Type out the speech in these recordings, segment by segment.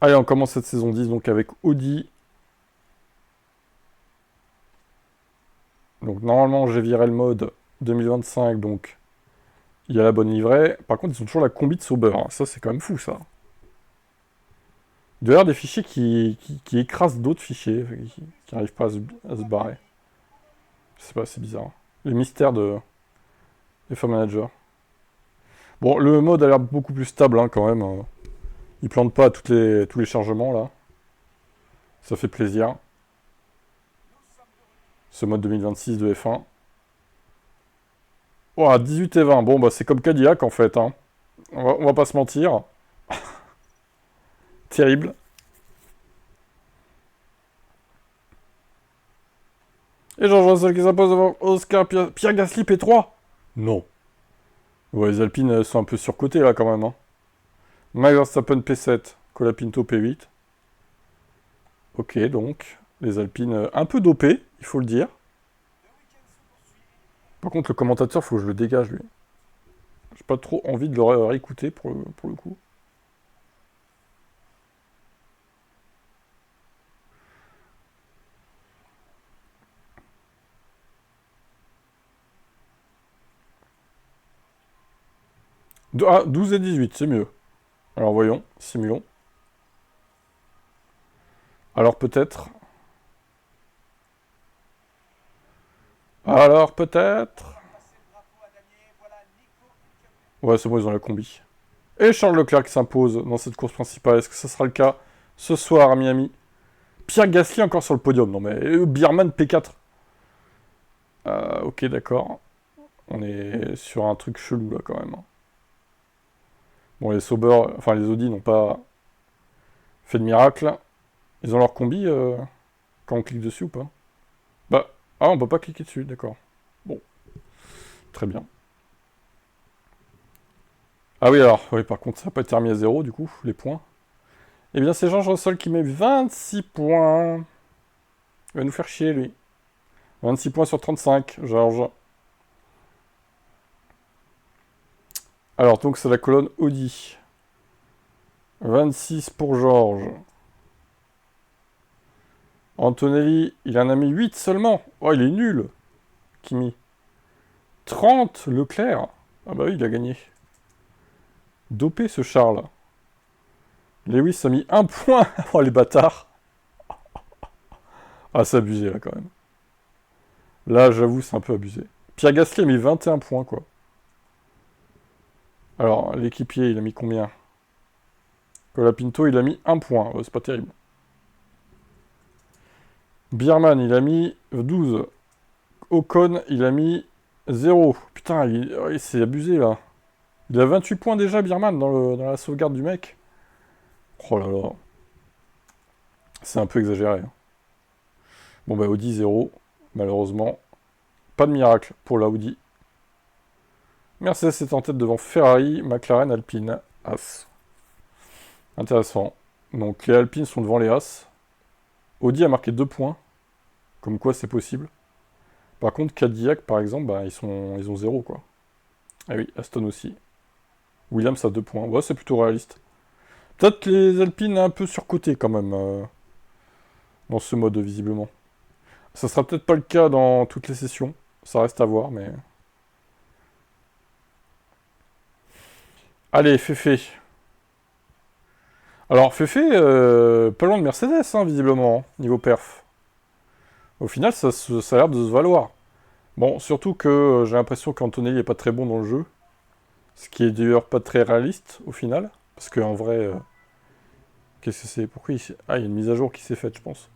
Allez, on commence cette saison 10 donc avec Audi. Donc normalement j'ai viré le mode 2025, donc il y a la bonne livrée. Par contre ils ont toujours la combi de Sauber, hein. Ça c'est quand même fou ça. Il doit y avoir des fichiers qui écrasent d'autres fichiers, qui n'arrivent pas à se barrer. Je sais pas, c'est bizarre. Les mystères de FA Manager. Bon, le mode a l'air beaucoup plus stable hein, quand même. Il plante pas tous les chargements là. Ça fait plaisir. Ce mode 2026 de F1. Oh, 18 et 20. Bon, bah c'est comme Cadillac en fait. Hein. On va pas se mentir. Terrible. Et George Russell qui s'impose devant Oscar Pierre Gasly P3. Non. Ouais, les Alpines sont un peu surcotées là quand même. Hein. Max Verstappen P7. Colapinto P8. Ok, donc. Les Alpines un peu dopées, il faut le dire. Par contre, le commentateur, faut que je le dégage lui. J'ai pas trop envie de le réécouter pour le coup. Ah, 12 et 18, c'est mieux. Alors voyons, simulons. Alors peut-être. Alors peut-être. Ouais, c'est bon, ils ont la combi. Et Charles Leclerc qui s'impose dans cette course principale. Est-ce que ça sera le cas ce soir à Miami? Pierre Gasly encore sur le podium. Non mais Bierman P4. Ok, d'accord. On est sur un truc chelou là quand même. Bon, les Sauber, enfin les Audi n'ont pas fait de miracle. Ils ont leur combi quand on clique dessus ou pas? Bah, ah, on peut pas cliquer dessus, d'accord. Bon, très bien. Ah oui, alors, oui, par contre, ça n'a pas été remis à zéro, du coup, les points. Eh bien, c'est George Russell qui met 26 points. Il va nous faire chier, lui. 26 points sur 35, George. Alors, donc, c'est la colonne Audi. 26 pour George. Antonelli, il en a mis 8 seulement. Oh, il est nul, Kimi. 30, Leclerc. Ah bah oui, il a gagné. Dopé, ce Charles. Lewis a mis 1 point. Oh, les bâtards. Ah, c'est abusé, là, quand même. Là, j'avoue, c'est un peu abusé. Pierre Gasly a mis 21 points, quoi. Alors, l'équipier, il a mis combien? Colapinto, il a mis 1 point. C'est pas terrible. Bierman, il a mis 12. Ocon, il a mis 0. Putain, c'est abusé, là. Il a 28 points déjà, Bierman, dans la sauvegarde du mec. Oh là là. C'est un peu exagéré. Hein. Bon, bah, Audi 0. Malheureusement. Pas de miracle pour la Audi. Mercedes est en tête devant Ferrari, McLaren, Alpine, As. Intéressant. Donc les Alpines sont devant les As. Audi a marqué 2 points. Comme quoi c'est possible. Par contre, Cadillac, par exemple, bah, ils ont 0, quoi. Ah oui, Aston aussi. Williams a 2 points. Ouais, c'est plutôt réaliste. Peut-être les Alpines un peu surcotées, quand même, dans ce mode, visiblement. Ça sera peut-être pas le cas dans toutes les sessions. Ça reste à voir, mais... Allez, Féfé. Alors, Féfé, pas loin de Mercedes, hein, visiblement, hein, niveau perf. Au final, ça a l'air de se valoir. Bon, surtout que j'ai l'impression qu'Antonelli est pas très bon dans le jeu. Ce qui est d'ailleurs pas très réaliste, au final. Parce qu'en vrai... qu'est-ce que c'est? Pourquoi Ah, il y a une mise à jour qui s'est faite, je pense.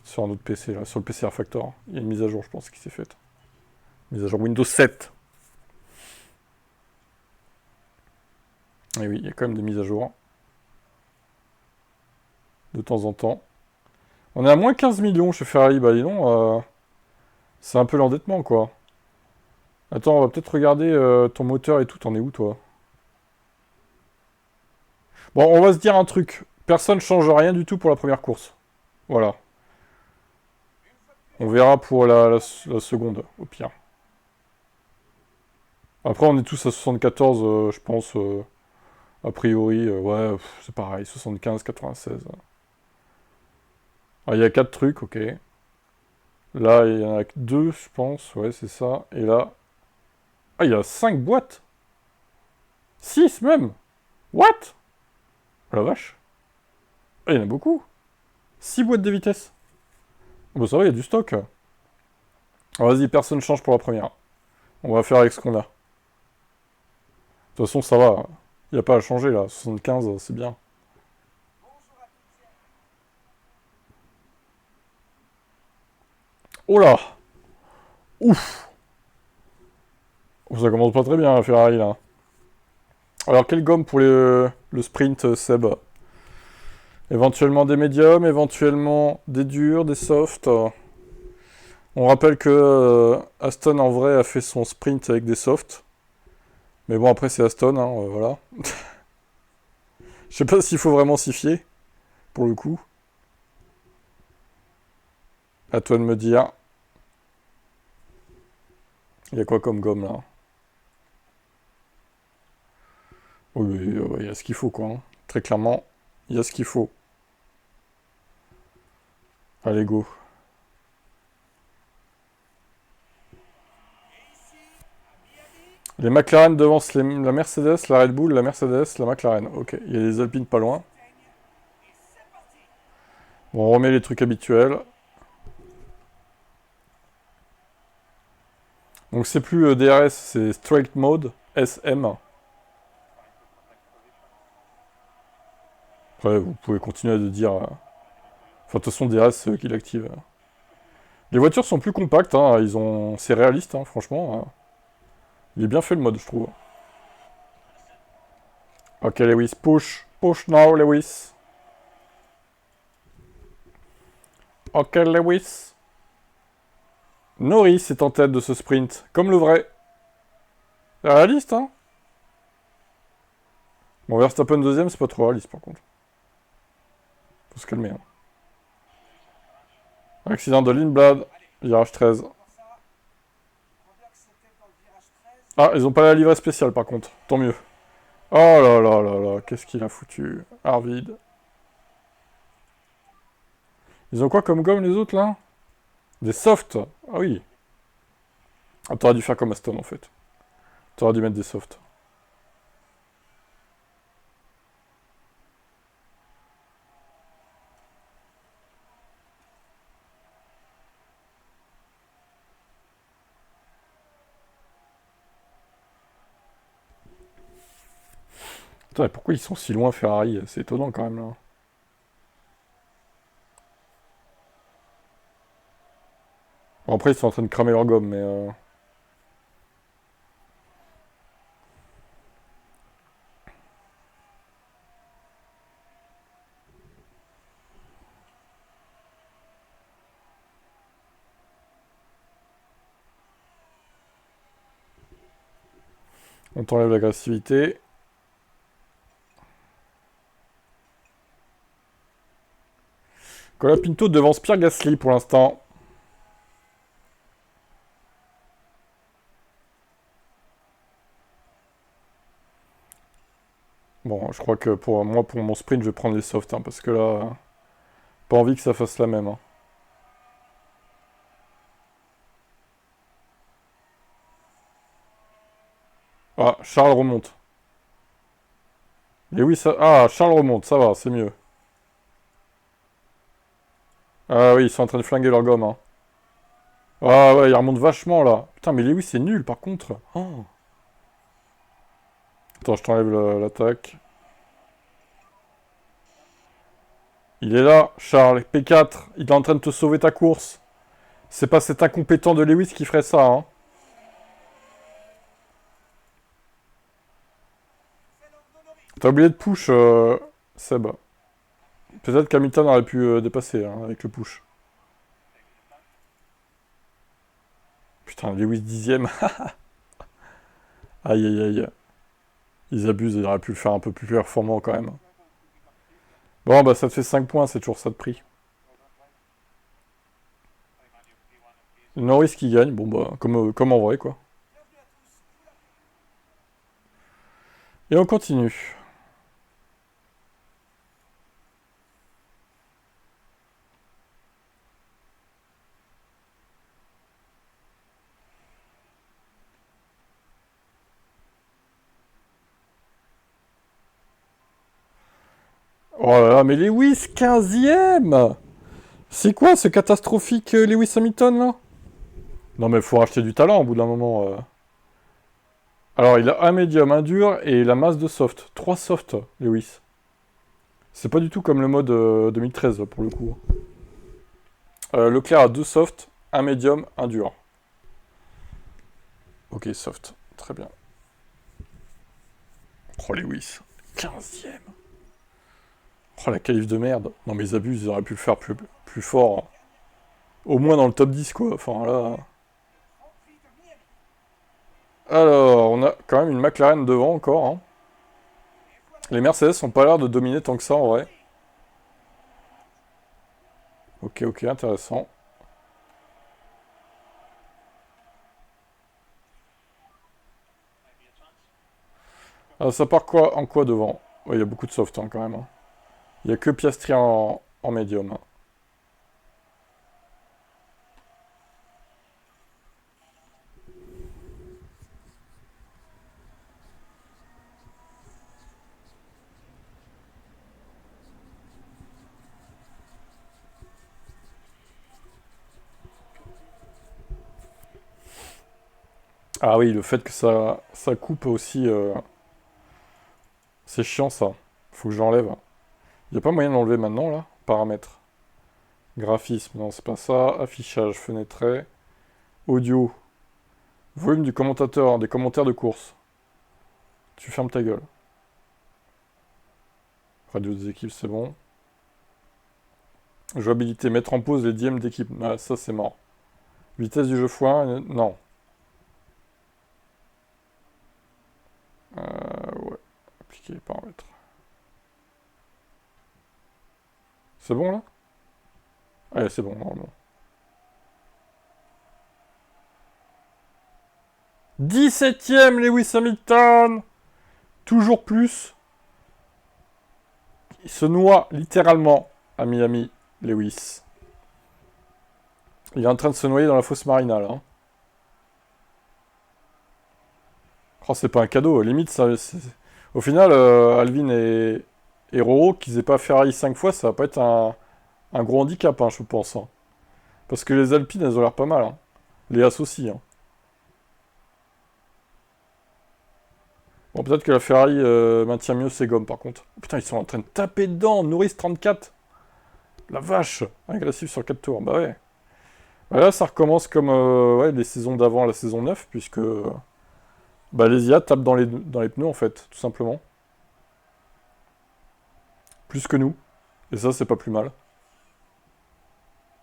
Sur un autre PC, là. Sur le PC Factor. Il y a une mise à jour, je pense, qui s'est faite. Mise à jour Windows 7. Et oui, il y a quand même des mises à jour. De temps en temps. On est à moins 15 millions chez Ferrari. Bah, dis donc, c'est un peu l'endettement, quoi. Attends, on va peut-être regarder ton moteur et tout. T'en es où, toi? Bon, on va se dire un truc. Personne change rien du tout pour la première course. Voilà. On verra pour la seconde, au pire. Après, on est tous à 74, je pense. A priori, ouais, c'est pareil, 75, 96. Ah, il y a 4 trucs, ok. Là, il y en a que 2, je pense, ouais, c'est ça. Et là... Ah, il y a 5 boîtes. 6 même. What? Oh la vache. Ah, il y en a beaucoup. 6 boîtes de vitesse. Bon, ça va, il y a du stock. Ah, vas-y, personne change pour la première. On va faire avec ce qu'on a. De toute façon, ça va. Il n'y a pas à changer, là. 75, c'est bien. Oh là! Ouf! Oh, ça commence pas très bien, la Ferrari, là. Alors, quelle gomme pour le sprint, Seb? Éventuellement des médiums, éventuellement des durs, des softs. On rappelle que Aston, en vrai, a fait son sprint avec des softs. Mais bon, après, c'est Aston, hein, voilà. Je sais pas s'il faut vraiment s'y fier, pour le coup. À toi de me dire. Il y a quoi comme gomme, là? Oui, il y a ce qu'il faut, quoi. Hein. Très clairement, il y a ce qu'il faut. Allez, go. Les McLaren devancent la Mercedes, la Red Bull, la Mercedes, la McLaren. Ok, il y a les Alpines pas loin. Bon, on remet les trucs habituels. Donc c'est plus DRS, c'est Straight Mode, SM. Après, vous pouvez continuer de dire... Enfin, de toute façon, DRS, c'est eux qui l'activent. Les voitures sont plus compactes, hein, ils ont... c'est réaliste, hein, franchement. Il est bien fait le mode, je trouve. Ok, Lewis, push. Push now, Lewis. Ok, Lewis. Norris est en tête de ce sprint, comme le vrai. C'est réaliste, hein. Bon, Verstappen deuxième, c'est pas trop réaliste, par contre. Faut se calmer, hein. Accident de Lindblad, virage 13. Ah, ils ont pas la livrée spéciale, par contre. Tant mieux. Oh là là là là, qu'est-ce qu'il a foutu. Arvid. Ils ont quoi comme gomme, les autres, là? Des softs. Ah oui. Ah, t'aurais dû faire comme Aston, en fait. T'aurais dû mettre des softs. Putain, mais pourquoi ils sont si loin, Ferrari? C'est étonnant, quand même, là. Bon, après, ils sont en train de cramer leur gomme, mais... On t'enlève l'agressivité. Colapinto devance Pierre Gasly, pour l'instant. Bon, je crois que pour moi, pour mon sprint, je vais prendre les softs, hein, parce que là... Pas envie que ça fasse la même, hein. Ah, Charles remonte. Et oui, ça... Ah, Charles remonte, ça va, c'est mieux. Ah oui, ils sont en train de flinguer leur gomme, hein. Ah ouais, ils remontent vachement, là. Putain, mais Lewis, c'est nul, par contre. Oh. Attends, je t'enlève l'attaque. Il est là, Charles. P4, il est en train de te sauver ta course. C'est pas cet incompétent de Lewis qui ferait ça, hein. T'as oublié de push, Seb. Peut-être qu'Hamilton aurait pu dépasser, hein, avec le push. Putain, Lewis 10ème. Aïe, aïe, aïe. Ils abusent, ils auraient pu le faire un peu plus performant, quand même. Bon, bah ça te fait 5 points, c'est toujours ça de prix. Norris qui gagne, bon bah, comme en vrai, quoi. Et on continue. Oh là là, mais Lewis, 15e! C'est quoi ce catastrophique Lewis Hamilton, là? Non mais faut racheter du talent au bout d'un moment. Alors, il a un médium, un dur, et la masse de soft. 3 soft, Lewis. C'est pas du tout comme le mode 2013, pour le coup. Leclerc a 2 soft, un médium, un dur. Ok, soft. Très bien. Oh, Lewis. 15e. Oh, la qualif de merde. Non, mais ils abusent, ils auraient pu le faire plus fort. Au moins dans le top 10, quoi. Enfin, là... Alors, on a quand même une McLaren devant encore. Hein. Les Mercedes n'ont pas l'air de dominer tant que ça, en vrai. Ok, ok, intéressant. Ah, ça part quoi, en quoi devant? Ouais, il y a beaucoup de soft, hein, quand même. Hein. Il n'y a que Piastri en médium. Hein. Ah oui, le fait que ça coupe aussi... c'est chiant, ça. Faut que j'enlève. Il n'y a pas moyen d'enlever maintenant, là? Paramètres. Graphisme, non, c'est pas ça. Affichage, fenêtré. Audio. Volume du commentateur, des commentaires de course. Tu fermes ta gueule. Radio des équipes, c'est bon. Jouabilité, mettre en pause les DM d'équipe. Ah, ça, c'est mort. Vitesse du jeu x1, non. Ouais. Appliquer les paramètres. C'est bon, là? Ouais, c'est bon, normalement. 17ème, Lewis Hamilton! Toujours plus. Il se noie littéralement à Miami, Lewis. Il est en train de se noyer dans la fosse marina, là. Oh, c'est pas un cadeau. Limite, ça, au final, Alvin et Roro, qu'ils aient pas Ferrari 5 fois, ça va pas être un gros handicap, hein, je pense. Hein. Parce que les Alpines, elles ont l'air pas mal. Hein. Les As aussi. Hein. Bon, peut-être que la Ferrari maintient mieux ses gommes, par contre. Oh, putain, ils sont en train de taper dedans. Norris 34. La vache. Agressif sur 4 tours. Bah ouais. Bah là, ça recommence comme ouais, les saisons d'avant la saison 9, puisque bah, les IA tapent dans les pneus, en fait, tout simplement. Plus que nous. Et ça, c'est pas plus mal.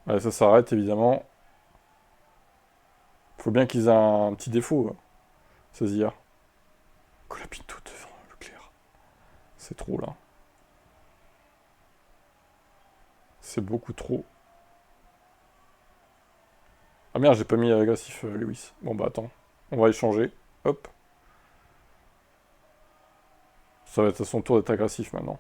Allez, ça s'arrête, évidemment. Faut bien qu'ils aient un petit défaut, ces IA. Colapinto devant Leclerc. C'est trop, là. C'est beaucoup trop. Ah merde, j'ai pas mis agressif Lewis. Bon bah attends, on va échanger. Hop. Ça va être à son tour d'être agressif maintenant.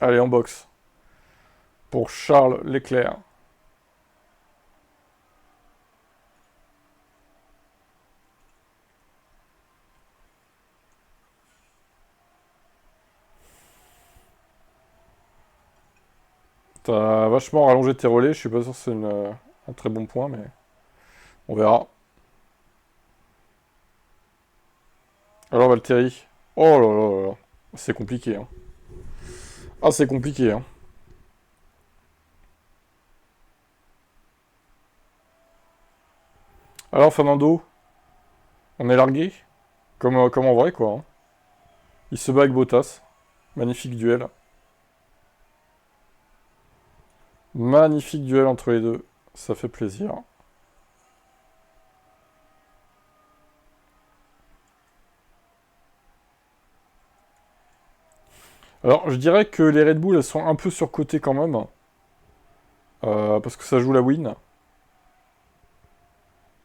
Allez, en boxe. Pour Charles Leclerc. T'as vachement rallongé tes relais, je suis pas sûr que c'est un très bon point, mais on verra. Alors Valtteri. Oh là là là là. C'est compliqué, hein. Ah, c'est compliqué, hein. Alors Fernando, on est largué comme en vrai, quoi. Hein. Il se bat avec Bottas. Magnifique duel. Magnifique duel entre les deux. Ça fait plaisir. Alors, je dirais que les Red Bull, elles sont un peu surcotées quand même. Parce que ça joue la win.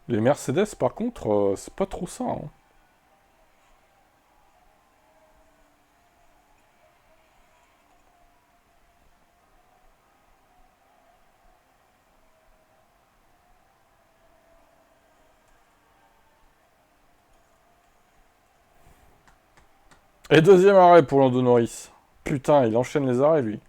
Les Mercedes, par contre, c'est pas trop ça. Hein. Et deuxième arrêt pour Lando Norris. Putain, il enchaîne les arrêts, lui.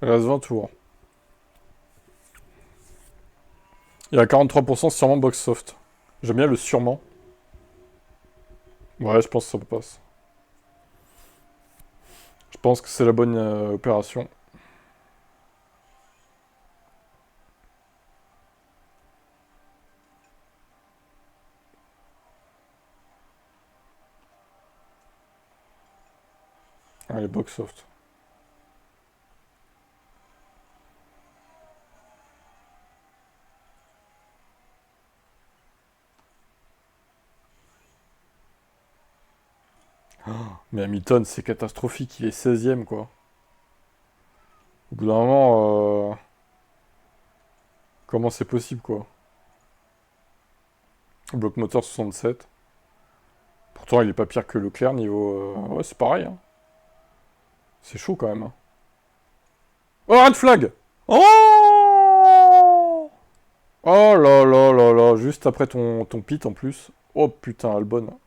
Il reste 20 tours. Il y a 43% sûrement box soft. J'aime bien le sûrement. Ouais, je pense que ça passe. Je pense que c'est la bonne opération. Allez, box soft. Mais Hamilton, c'est catastrophique. Il est 16ème, quoi. Au bout d'un moment, comment c'est possible, quoi? Bloc moteur 67. Pourtant, il est pas pire que Leclerc niveau... Ouais, c'est pareil, hein. C'est chaud, quand même, hein. Oh, red flag! Oh! Oh là là là là, juste après ton pit, en plus. Oh, putain, Albon.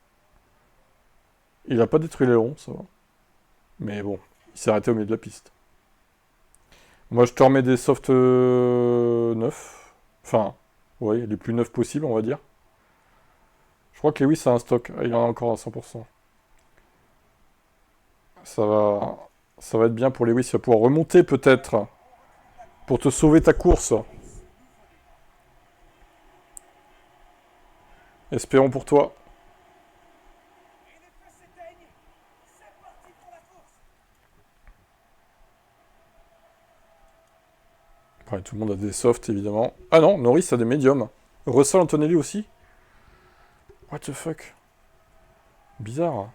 Il a pas détruit l'aileron, ça va. Mais bon, il s'est arrêté au milieu de la piste. Moi, je te remets des softs neufs. Enfin, ouais, les plus neufs possibles, on va dire. Je crois que Lewis a un stock. Ah, il en a encore à 100%. Ça va, ça va être bien pour Lewis. Il va pouvoir remonter, peut-être, pour te sauver ta course. Espérons pour toi. Ouais, tout le monde a des softs, évidemment. Ah non, Norris a des médiums. Russell Antonelli aussi. What the fuck? Bizarre.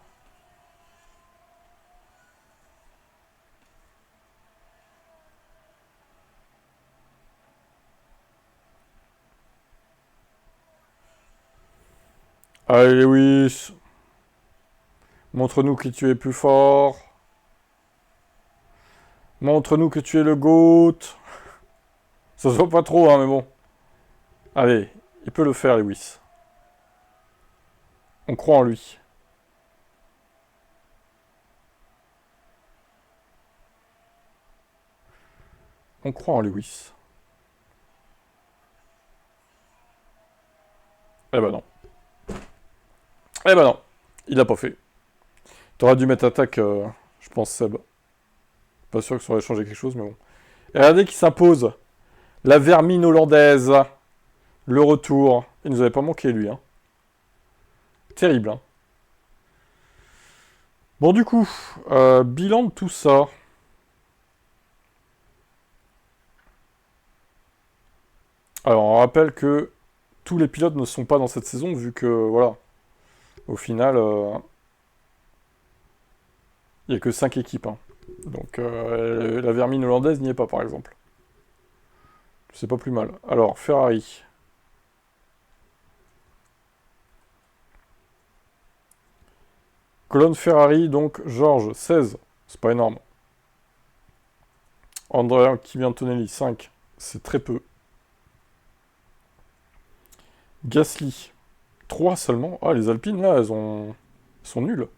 Allez, Lewis. Montre-nous que tu es plus fort. Montre-nous que tu es le GOAT. Ça se voit pas trop, hein, mais bon. Allez, il peut le faire, Lewis. On croit en lui. On croit en Lewis. Eh ben non. Eh ben non. Il l'a pas fait. T'aurais dû mettre attaque, je pense, Seb. Pas sûr que ça aurait changé quelque chose, mais bon. Et regardez qui s'impose. La vermine hollandaise. Le retour. Il nous avait pas manqué, lui. Hein. Terrible. Hein. Bon, du coup, bilan de tout ça. Alors, on rappelle que tous les pilotes ne sont pas dans cette saison, vu que, voilà, au final, il n'y a que 5 équipes. Hein. Donc, la vermine hollandaise n'y est pas, par exemple. C'est pas plus mal. Alors, Ferrari. Colonne Ferrari, donc, Georges, 16. C'est pas énorme. Andrea Kimi Antonelli, 5. C'est très peu. Gasly, 3 seulement. Ah, les Alpines, là, elles sont nulles.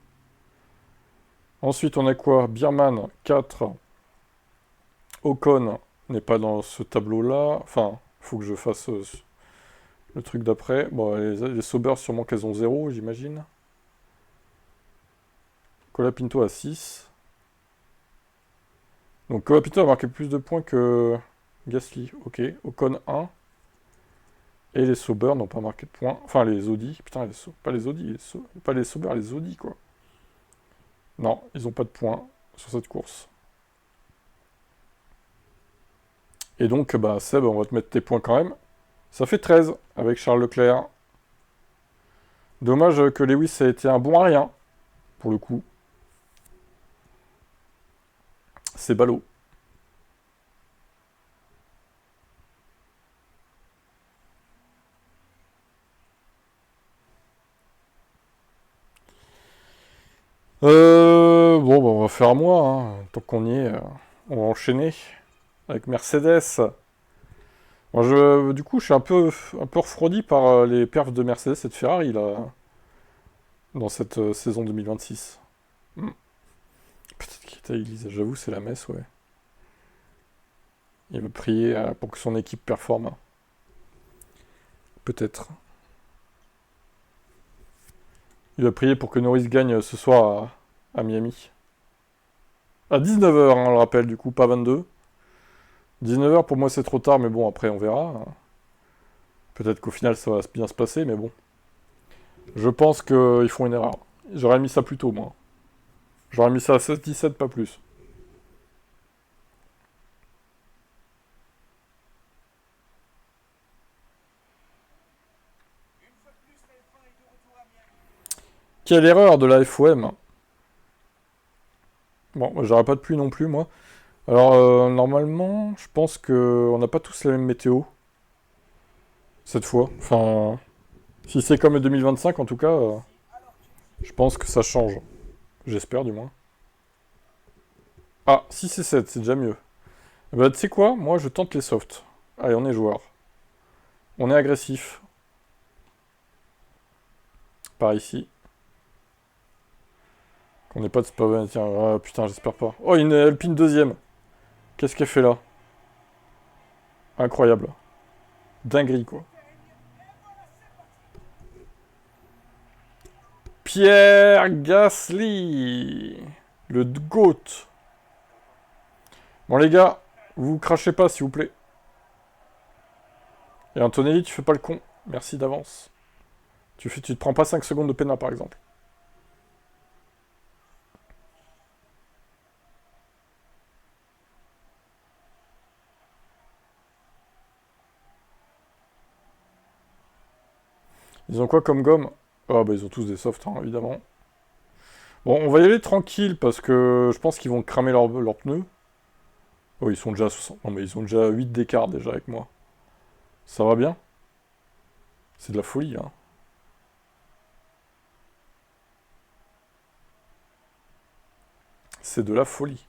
Ensuite, on a quoi? Biermann, 4. Ocon n'est pas dans ce tableau-là. Enfin, il faut que je fasse le truc d'après. Bon, les Sauber, sûrement qu'elles ont 0, j'imagine. Colapinto à 6. Donc Colapinto a marqué plus de points que Gasly. Ok. Ocon 1. Et les Sauber n'ont pas marqué de points. Enfin, les Audi. Putain, pas les Audi. Pas les Sauber, les Audi, quoi. Non, ils n'ont pas de points sur cette course. Et donc, bah, Seb, on va te mettre tes points quand même. Ça fait 13 avec Charles Leclerc. Dommage que Lewis ait été un bon à rien, pour le coup. C'est ballot. Bon, bah, on va faire moi, hein. Tant qu'on y est, on va enchaîner avec Mercedes. Moi, du coup, je suis un peu refroidi par les perfs de Mercedes et de Ferrari, là, dans cette saison 2026. Hmm. Peut-être qu'il est à l'église, j'avoue, c'est la messe, ouais. Il veut prier pour que son équipe performe. Peut-être. Il va prier pour que Norris gagne ce soir à Miami. À 19h, on le rappelle, du coup, pas 22. 19h, pour moi, c'est trop tard, mais bon, après, on verra. Peut-être qu'au final, ça va bien se passer, mais bon. Je pense qu'ils font une erreur. J'aurais mis ça plus tôt, moi. J'aurais mis ça à 16-17, pas plus. Quelle erreur de la FOM. Bon, j'aurais pas de pluie non plus, moi. Alors, normalement, je pense qu'on n'a pas tous la même météo. Cette fois. Enfin, si c'est comme le 2025, en tout cas, je pense que ça change. J'espère, du moins. Ah, 6 et 7, c'est déjà mieux. Bah, tu sais quoi? Moi, je tente les softs. Allez, on est joueur. On est agressif. Par ici. Qu'on n'ait pas de spawn. Tiens, ah, putain, j'espère pas. Oh, une Alpine deuxième. Qu'est-ce qu'elle fait là? Incroyable. Dinguerie, quoi. Pierre Gasly. Le GOAT. Bon, les gars, vous crachez pas, s'il vous plaît. Et Antonelli, tu fais pas le con. Merci d'avance. Tu te prends pas 5 secondes de pénal, par exemple. Ils ont quoi comme gomme? Ah bah ils ont tous des softs, hein, évidemment. Bon, on va y aller tranquille parce que je pense qu'ils vont cramer leurs pneus. Oh, ils sont déjà à 60. Non mais ils ont déjà 8 d'écart déjà avec moi. Ça va bien? C'est de la folie, hein. C'est de la folie.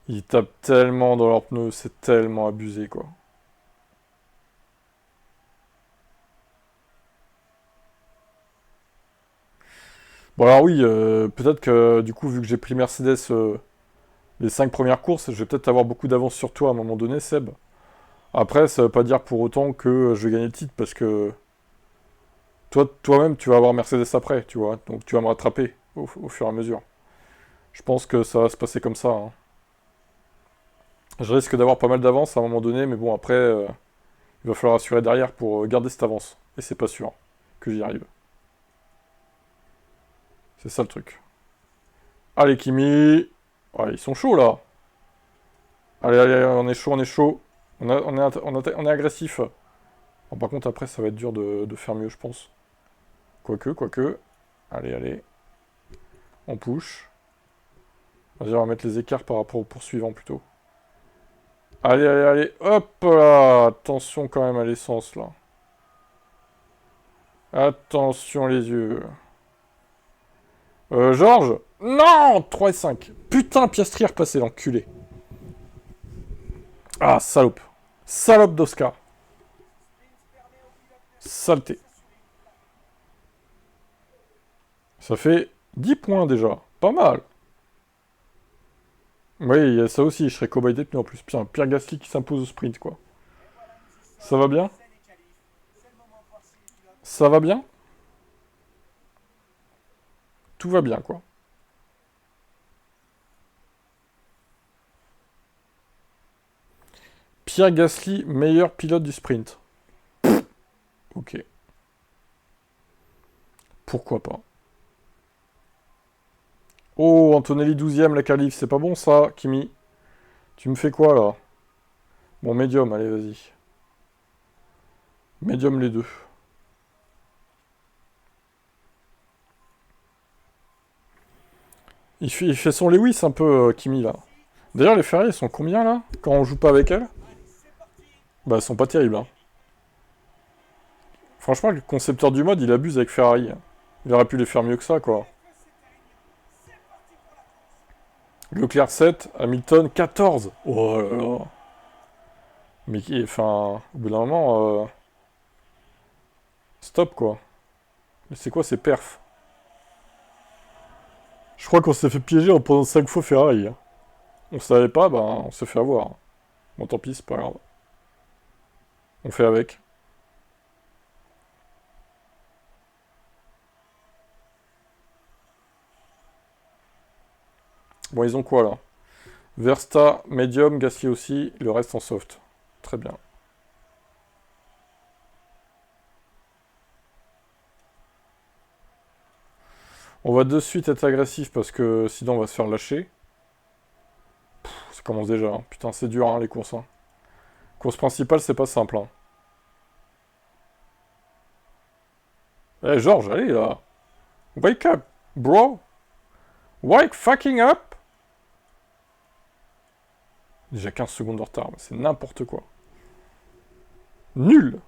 Ils tapent tellement dans leurs pneus, c'est tellement abusé, quoi. Bon alors oui, peut-être que du coup, vu que j'ai pris Mercedes les 5 premières courses, je vais peut-être avoir beaucoup d'avance sur toi à un moment donné, Seb. Après, ça veut pas dire pour autant que je vais gagner le titre, parce que toi-même, tu vas avoir Mercedes après, tu vois. Donc tu vas me rattraper au fur et à mesure. Je pense que ça va se passer comme ça, hein. Je risque d'avoir pas mal d'avance à un moment donné, mais bon, après, il va falloir assurer derrière pour garder cette avance. Et c'est pas sûr que j'y arrive. C'est ça le truc. Allez, Kimi. Ouais, ils sont chauds, là. Allez, allez, on est chaud, on est chaud. On est agressif. Bon, par contre, après, ça va être dur de faire mieux, je pense. Quoique. Allez, allez. On push. Vas-y, on va mettre les écarts par rapport au poursuivant, plutôt. Allez, allez, allez. Hop là. Attention quand même à l'essence, là. Attention les yeux. Georges? Non! 3 et 5. Putain, Piastri est repassé, l'enculé. Ah, salope. Salope d'Oscar. Saleté. Ça fait 10 points déjà. Pas mal. Oui, il y a ça aussi. Je serais cobaye des pneus en plus. Putain, Pierre Gasly qui s'impose au sprint, quoi. Ça va bien? Ça va bien? Tout va bien, quoi. Pierre Gasly, meilleur pilote du sprint. Ok. Pourquoi pas. Oh, Antonelli 12ème, la qualif. C'est pas bon, ça, Kimi. Tu me fais quoi, là? Bon, médium, allez, vas-y. Médium les deux. Il fait son Lewis un peu, Kimi, là. D'ailleurs, les Ferrari, elles sont combien, là, quand on joue pas avec elles? Bah, elles sont pas terribles, hein. Franchement, le concepteur du mode, il abuse avec Ferrari, hein. Il aurait pu les faire mieux que ça, quoi. Leclerc 7, Hamilton 14. Oh là là. Mais enfin, au bout d'un moment, stop, quoi. Mais c'est quoi ces perfs? Je crois qu'on s'est fait piéger en prenant 5 fois Ferrari, hein. On savait pas, bah, on s'est fait avoir. Bon, tant pis, c'est pas grave. On fait avec. Bon, ils ont quoi, là? Versta, Medium, Gasly aussi, le reste en soft. Très bien. On va de suite être agressif parce que sinon on va se faire lâcher. Ça commence déjà, hein. Putain, c'est dur, hein, les courses, hein. Course principale, c'est pas simple, hein. Eh, Georges, allez, là. Wake up, bro. Wake fucking up. Déjà 15 secondes de retard, c'est n'importe quoi. Nul.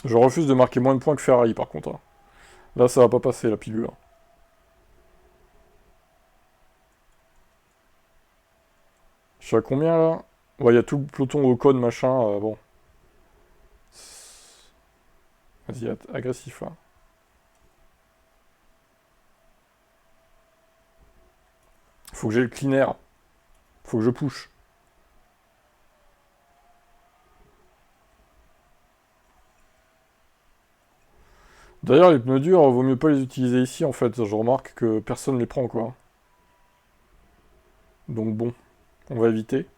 Je refuse de marquer moins de points que Ferrari, par contre, hein. Là, ça va pas passer, la pilule, hein. Je suis à combien, là? Ouais, il y a tout le peloton Ocon, machin, bon. Vas-y, agressif, là. Faut que j'ai le clean air. Faut que je push. D'ailleurs, les pneus durs, vaut mieux pas les utiliser ici, en fait. Je remarque que personne les prend, quoi. Donc bon, on va éviter.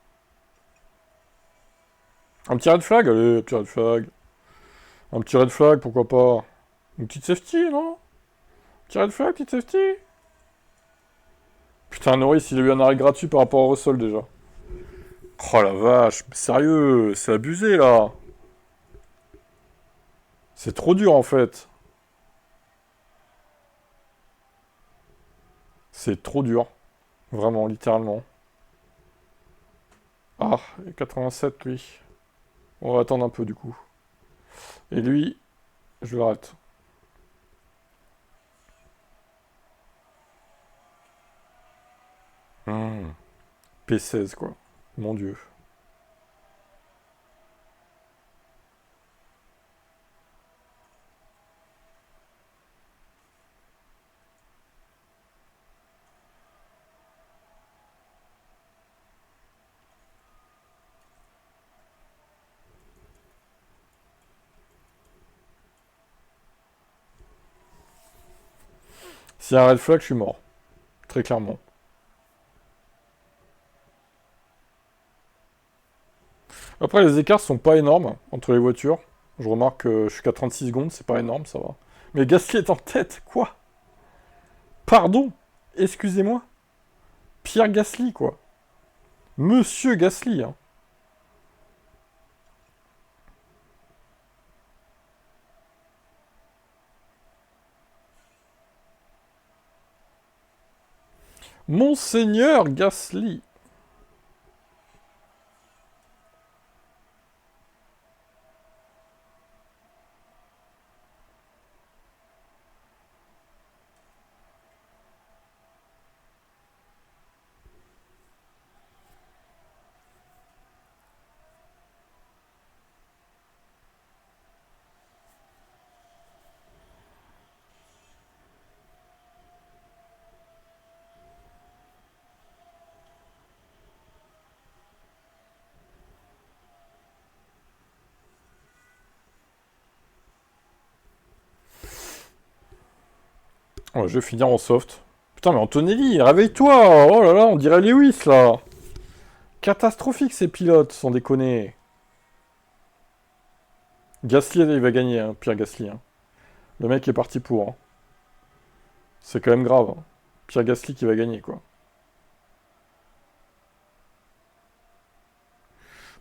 Un petit red flag? Allez, un petit red flag. Un petit red flag, pourquoi pas. Une petite safety, non? Petit red flag, petite safety? Putain, Norris, il a eu un arrêt gratuit par rapport au Russell, déjà. Oh la vache, mais sérieux, c'est abusé, là. C'est trop dur, en fait. C'est trop dur. Vraiment, littéralement. Ah, et 87, lui. On va attendre un peu, du coup. Et lui, je l'arrête. P16, quoi. Mon Dieu. S'il y a un red flag, je suis mort. Très clairement. Après, les écarts sont pas énormes entre les voitures. Je remarque que je suis qu'à 36 secondes, c'est pas énorme, ça va. Mais Gasly est en tête, quoi? Pardon? Excusez-moi? Pierre Gasly, quoi. Monsieur Gasly, hein. Monseigneur Gasly. Ouais, je vais finir en soft. Putain, mais Antonelli, réveille-toi! Oh là là, on dirait Lewis, là! Catastrophique, ces pilotes, sans déconner. Gasly, il va gagner, hein, Pierre Gasly, hein. Le mec est parti pour, hein. C'est quand même grave, hein. Pierre Gasly qui va gagner, quoi.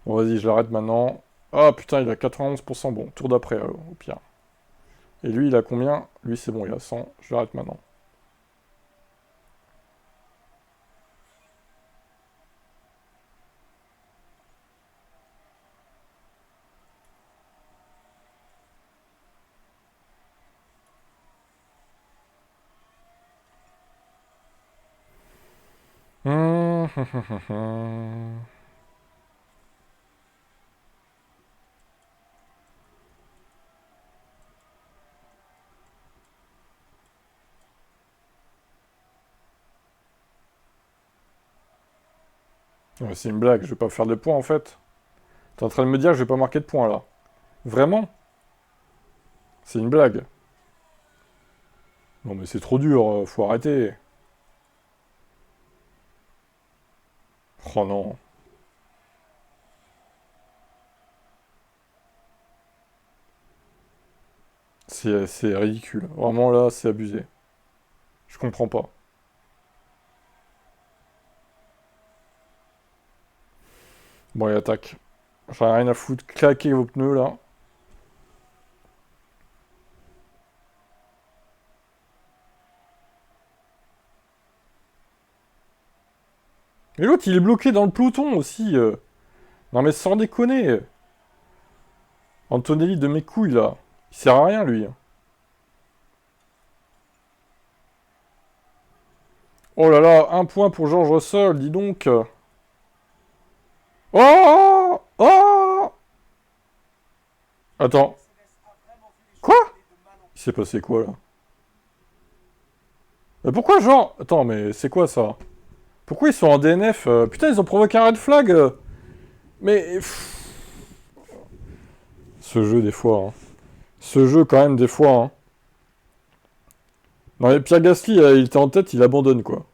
Bon, vas-y, je l'arrête maintenant. Ah, putain, il a 91%. Bon, tour d'après, au pire. Et lui, il a combien? Lui, c'est bon, il a 100. Je l'arrête maintenant. Hum, hum, hum, hum, hum. Ouais, c'est une blague, je vais pas faire de points en fait. T'es en train de me dire que je vais pas marquer de points là. Vraiment? C'est une blague. Non mais c'est trop dur, faut arrêter. Oh non. C'est ridicule. Vraiment là, c'est abusé. Je comprends pas. Bon, il attaque. J'en ai rien à foutre. Claquez vos pneus là. Et l'autre, il est bloqué dans le peloton aussi. Non mais sans déconner. Antonelli de mes couilles là. Il sert à rien lui. Oh là là, un point pour George Russell, dis donc. Oh! Oh! Attends. Quoi? Il s'est passé quoi là? Mais pourquoi genre... Attends, mais c'est quoi ça? Pourquoi ils sont en DNF? Putain, ils ont provoqué un red flag. Mais... Ce jeu des fois, hein. Ce jeu quand même des fois, hein. Non mais Pierre Gasly, il était en tête, il abandonne quoi.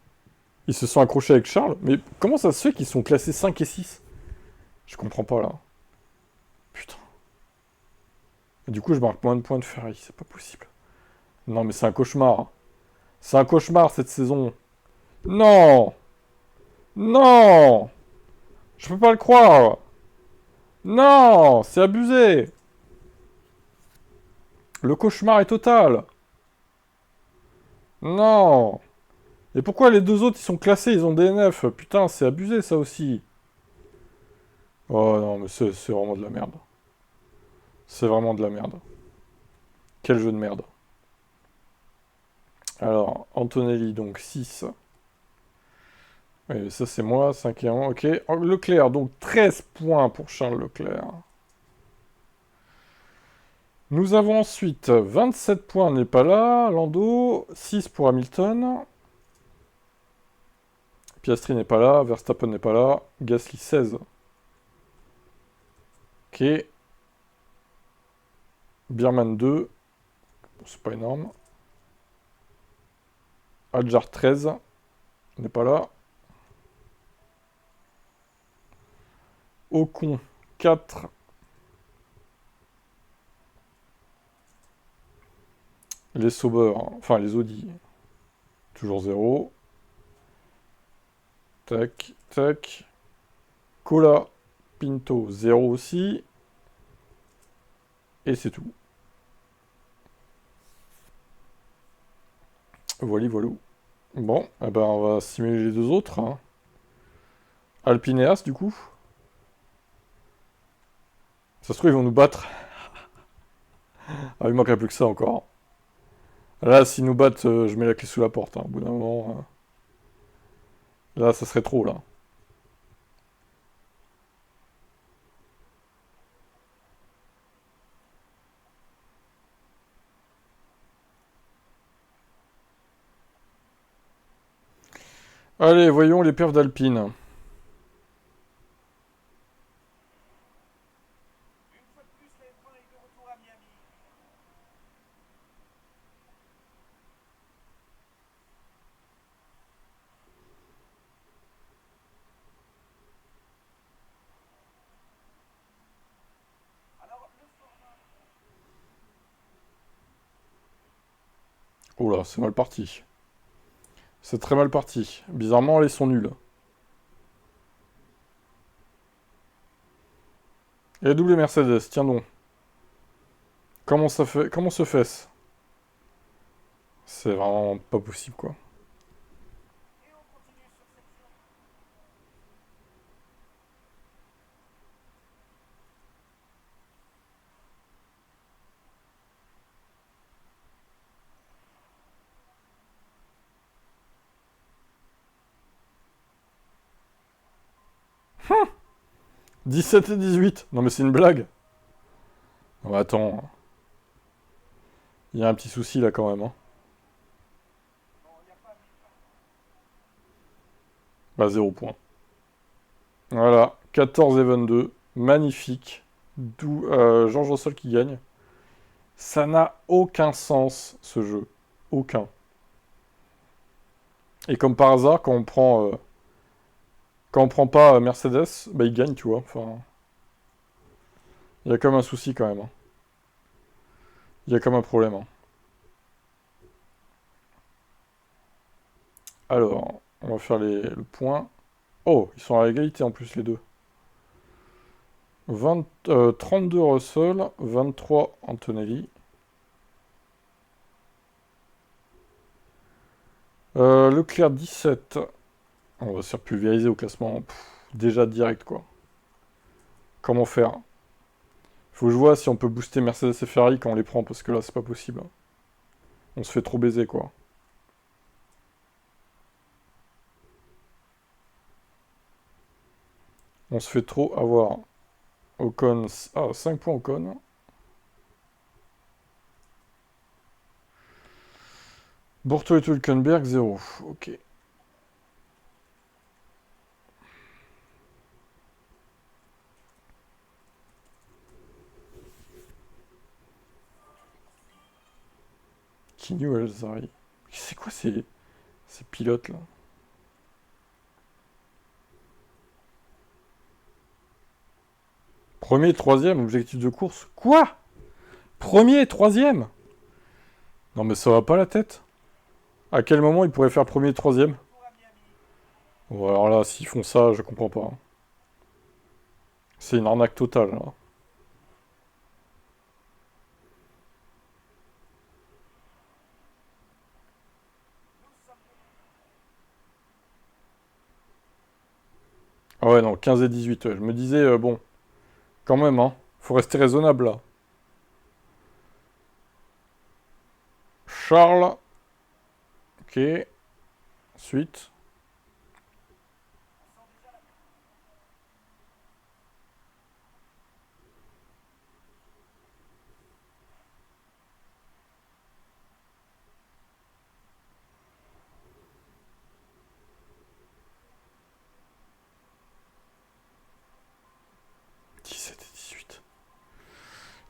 Ils se sont accrochés avec Charles. Mais comment ça se fait qu'ils sont classés 5 et 6? Je comprends pas là. Putain. Et du coup, je marque moins de points de Ferrari, c'est pas possible. Non mais c'est un cauchemar. C'est un cauchemar cette saison. Non! Non! Je peux pas le croire! Non! C'est abusé! Le cauchemar est total! Non! Et pourquoi les deux autres ils sont classés, ils ont DNF? Putain, c'est abusé ça aussi! Oh non, mais c'est vraiment de la merde. C'est vraiment de la merde. Quel jeu de merde. Alors, Antonelli, donc 6. Oui, ça c'est moi, 5 et 1, ok. Oh, Leclerc, donc 13 points pour Charles Leclerc. Nous avons ensuite 27 points, n'est pas là. Lando, 6 pour Hamilton. Piastri n'est pas là. Verstappen n'est pas là. Gasly, 16. Ok. Bierman, 2. Bon, c'est pas énorme. Adjar, 13. N'est pas là. Ocon, 4. Les Sauber, enfin les Audi, toujours 0. Tac, tac. Cola, Pinto, 0 aussi. Et c'est tout. Voilà, voilà. Bon, eh ben on va simuler les deux autres, hein. Alpine et As, du coup. Ça se trouve, ils vont nous battre. Ah, il manquerait plus que ça encore. Là, s'ils nous battent, je mets la clé sous la porte, hein, au bout d'un moment. Là, ça serait trop, là. Allez, voyons les perfs d'Alpine. Oh là, c'est mal parti. C'est très mal parti. Bizarrement, ils sont nuls. Et double Mercedes, tiens donc. Comment ça fait... Comment se fait-ce? C'est vraiment pas possible, quoi. Hum 17 et 18. Non mais c'est une blague. Non, mais attends. Il y a un petit souci là quand même. Hein. Bah 0 point. Voilà. 14 et 22. Magnifique. D'où Georges Russell qui gagne. Ça n'a aucun sens ce jeu. Aucun. Et comme par hasard, quand on prend pas Mercedes, bah il gagne, tu vois. Enfin, il y a comme un souci quand même. Hein. Il y a comme un problème. Hein. Alors, on va faire le point. Oh, ils sont à égalité en plus les deux. 32 Russell, 23 Antonelli. Leclerc 17. On va se faire pulvériser au classement. Pff, déjà direct quoi. Comment faire? Faut que je vois si on peut booster Mercedes et Ferrari quand on les prend parce que là c'est pas possible. On se fait trop baiser quoi. On se fait trop avoir. Ocon. Ah, 5 points Ocon. Borto et Hülkenberg 0. Ok. Kinyu Alzari. C'est quoi ces pilotes là? Premier et troisième, objectif de course. Quoi? Premier et troisième? Non mais ça va pas la tête. À quel moment ils pourraient faire premier et troisième? Bon alors là, s'ils font ça, je comprends pas. Hein. C'est une arnaque totale. Là. Ah ouais non, 15 et 18. Ouais. Je me disais, bon, quand même, hein. Faut rester raisonnable là. Charles. Ok. Ensuite.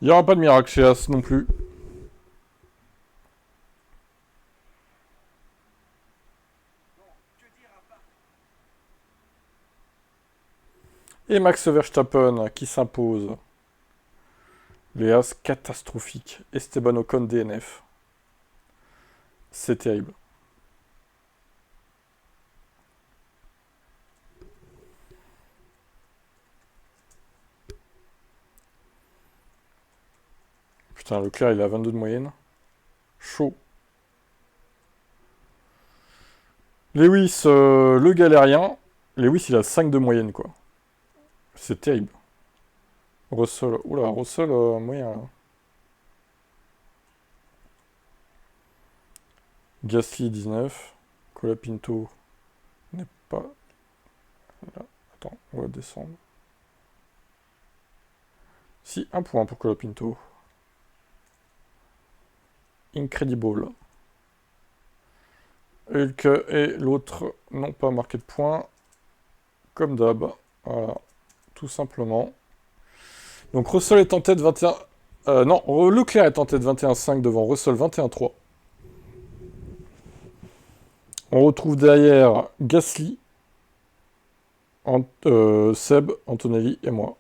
Il n'y aura pas de miracle chez As non plus. Et Max Verstappen qui s'impose. Les As catastrophiques. Esteban Ocon DNF. C'est terrible. Putain, Leclerc il a 22 de moyenne. Chaud. Lewis, le galérien. Lewis il a 5 de moyenne quoi. C'est terrible. Russell, oula, Russell moyen là. Gasly 19. Colapinto n'est pas là. Attends, on va descendre. Si, un point pour Colapinto. Incredible. Hulk et l'autre n'ont pas marqué de points. Comme d'hab. Voilà. Tout simplement. Donc Russell est en tête 21... non, Leclerc est en tête 21,5 devant Russell 21,3. On retrouve derrière Gasly, Seb, Antonelli et moi.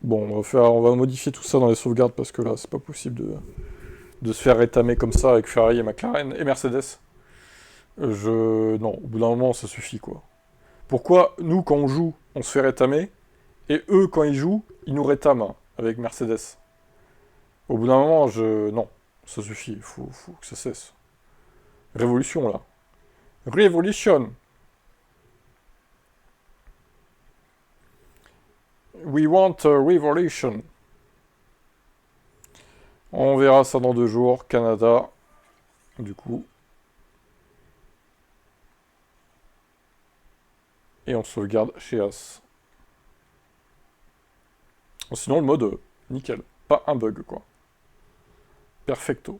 Bon, on va modifier tout ça dans les sauvegardes parce que là, c'est pas possible de se faire rétamer comme ça avec Ferrari et McLaren et Mercedes. Non, au bout d'un moment, ça suffit, quoi. Pourquoi, nous, quand on joue, on se fait rétamer, Et eux, quand ils jouent, ils nous rétament hein, avec Mercedes. Au bout d'un moment, non, ça suffit, faut que ça cesse. Révolution, là. Révolution. We want a revolution. On verra ça dans 2 jours. Canada, du coup. Et on sauvegarde chez As. Sinon, le mode, nickel. Pas un bug, quoi. Perfecto.